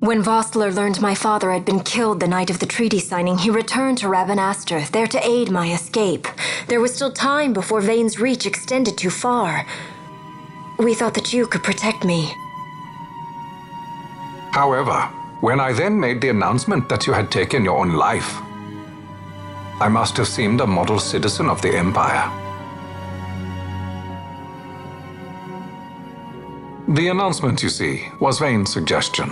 When Vossler learned my father had been killed the night of the treaty signing, he returned to Ravenaster, there to aid my escape. There was still time before Vane's reach extended too far. We thought that you could protect me. However, when I then made the announcement that you had taken your own life, I must have seemed a model citizen of the Empire. The announcement, you see, was Vane's suggestion.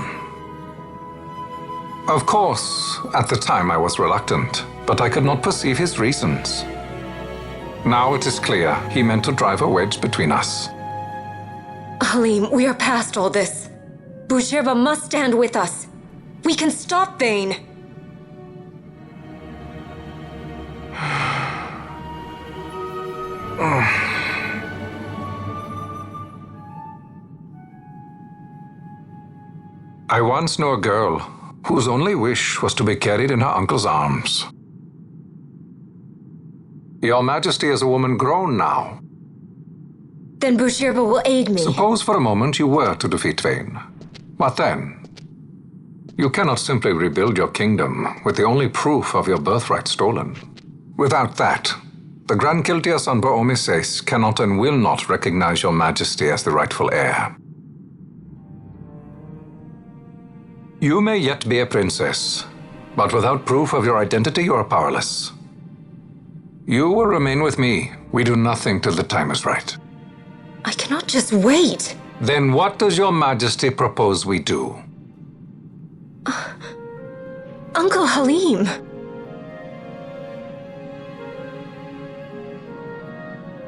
Of course, at the time I was reluctant, but I could not perceive his reasons. Now it is clear he meant to drive a wedge between us. Halim, we are past all this. Boucherba must stand with us. We can stop Vane. I once knew a girl whose only wish was to be carried in her uncle's arms. Your Majesty is a woman grown now. Then Boucherba will aid me. Suppose for a moment you were to defeat Vane. What then? You cannot simply rebuild your kingdom with the only proof of your birthright stolen. Without that, the Grand Kiltias on Bo-Omises cannot and will not recognize your Majesty as the rightful heir. You may yet be a princess, but without proof of your identity, you are powerless. You will remain with me. We do nothing till the time is right. I cannot just wait. Then what does your Majesty propose we do? Uncle Halim.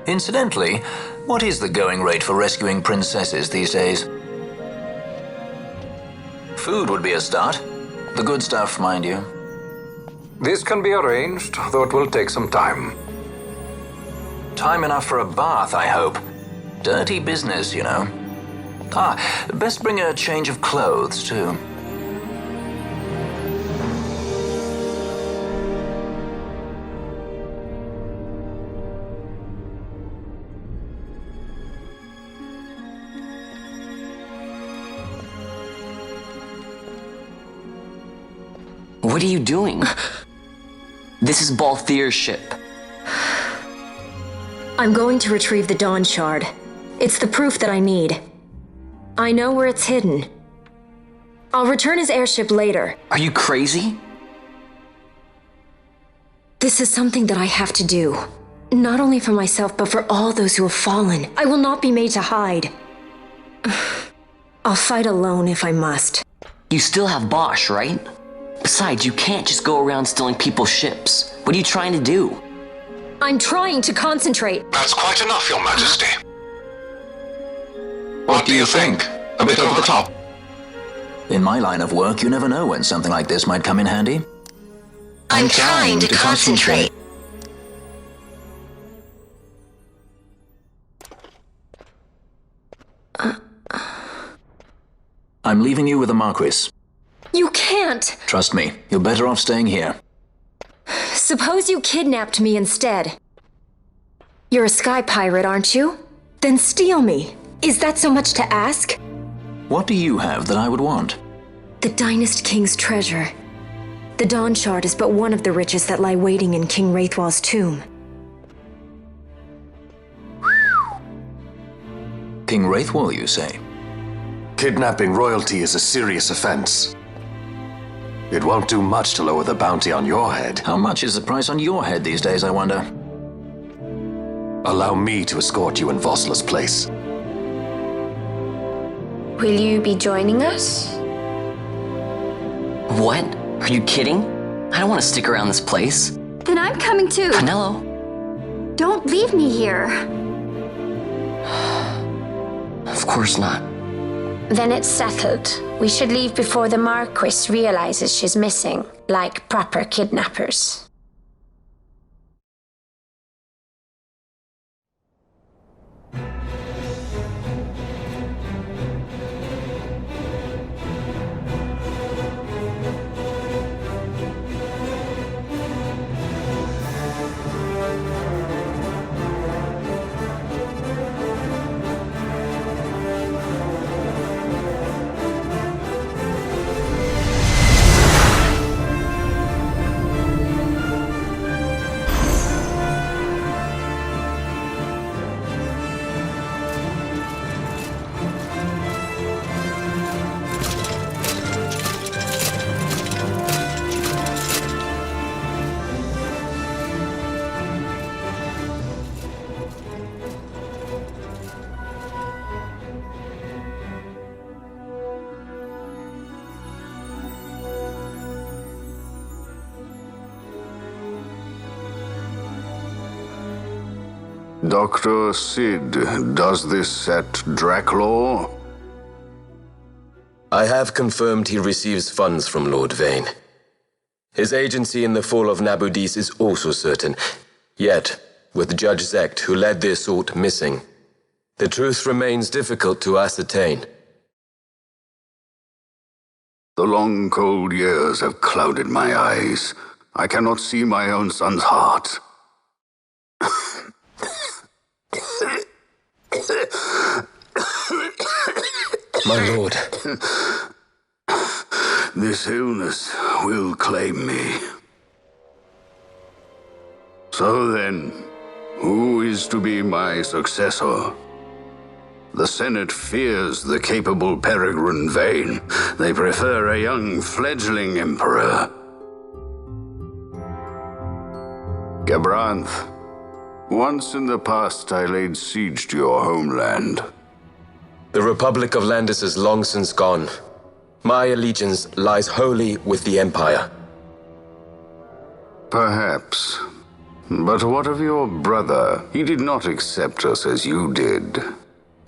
Incidentally, what is the going rate for rescuing princesses these days? Food would be a start. The good stuff, mind you. This can be arranged, though it will take some time. Time enough for a bath, I hope. Dirty business, you know. Best bring a change of clothes, too. What are you doing? This is Balthier's ship. I'm going to retrieve the Dawn Shard. It's the proof that I need. I know where it's hidden. I'll return his airship later. Are you crazy? This is something that I have to do. Not only for myself, but for all those who have fallen. I will not be made to hide. I'll fight alone if I must. You still have Bosch, right? Besides, you can't just go around stealing people's ships. What are you trying to do? I'm trying to concentrate. That's quite enough, Your Majesty. What do you think? A bit over the top? In my line of work, you never know when something like this might come in handy. I'm trying to concentrate. I'm leaving you with the Marquis. You can't! Trust me, you're better off staying here. Suppose you kidnapped me instead. You're a sky pirate, aren't you? Then steal me. Is that so much to ask? What do you have that I would want? The Dynast King's treasure. The Dawn Shard is but one of the riches that lie waiting in King Raithwall's tomb. King Raithwall, you say? Kidnapping royalty is a serious offense. It won't do much to lower the bounty on your head. How much is the price on your head these days, I wonder? Allow me to escort you in Vossler's place. Will you be joining us? What? Are you kidding? I don't want to stick around this place. Then I'm coming too. Canelo? Don't leave me here. Of course not. Then it's settled. We should leave before the Marquis realizes she's missing, like proper kidnappers. Dr. Sid does this at Draclaw? I have confirmed he receives funds from Lord Vane. His agency in the fall of Nabudis is also certain. Yet, with Judge Zecht, who led the assault, missing, the truth remains difficult to ascertain. The long, cold years have clouded my eyes. I cannot see my own son's heart. My lord. This illness will claim me. So then, who is to be my successor? The Senate fears the capable Peregrine Vane. They prefer a young fledgling emperor. Gabranth, once in the past I laid siege to your homeland. The Republic of Landis is long since gone. My allegiance lies wholly with the Empire. Perhaps. But what of your brother? He did not accept us as you did.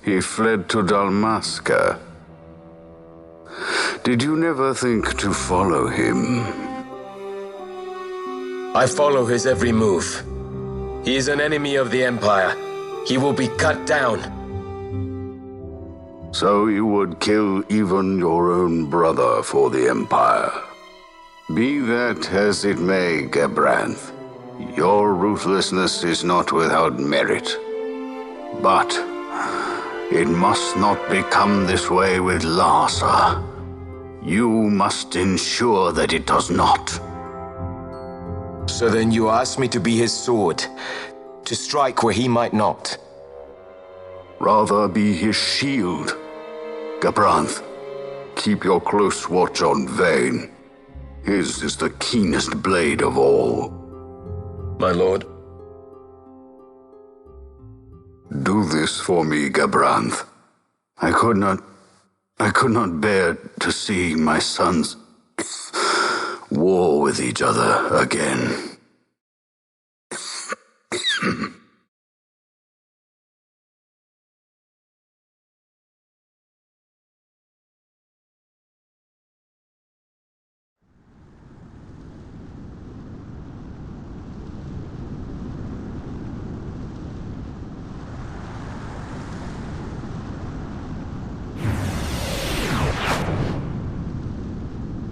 He fled to Dalmasca. Did you never think to follow him? I follow his every move. He is an enemy of the Empire. He will be cut down. So you would kill even your own brother for the Empire. Be that as it may, Gabranth, your ruthlessness is not without merit. But it must not become this way with Larsa. You must ensure that it does not. So then you ask me to be his sword, to strike where he might not. Rather be his shield. Gabranth, keep your close watch on Vane. His is the keenest blade of all. My lord. Do this for me, Gabranth. I could not bear to see my sons war with each other again.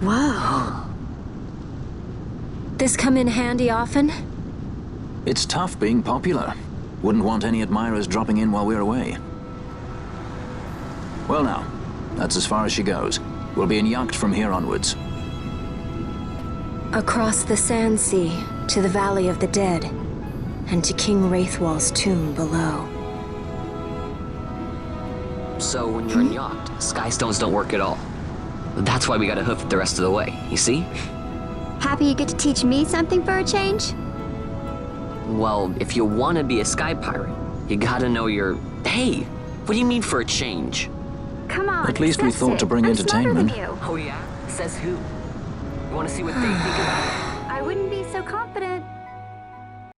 Whoa. This come in handy often? It's tough being popular. Wouldn't want any admirers dropping in while we're away. Well now, that's as far as she goes. We'll be in yacht from here onwards. Across the Sand Sea, to the Valley of the Dead, and to King Raithwall's tomb below. So when you're in yacht, skystones don't work at all. That's why we gotta hoof it the rest of the way, you see? Happy you get to teach me something for a change? Well, if you wanna be a sky pirate, you gotta know your... Hey, what do you mean for a change? Come on, At least we discuss thought it. to bring I'm entertainment. smarter than you. Oh yeah? Says who? You wanna see what they think about it? I wouldn't be so confident.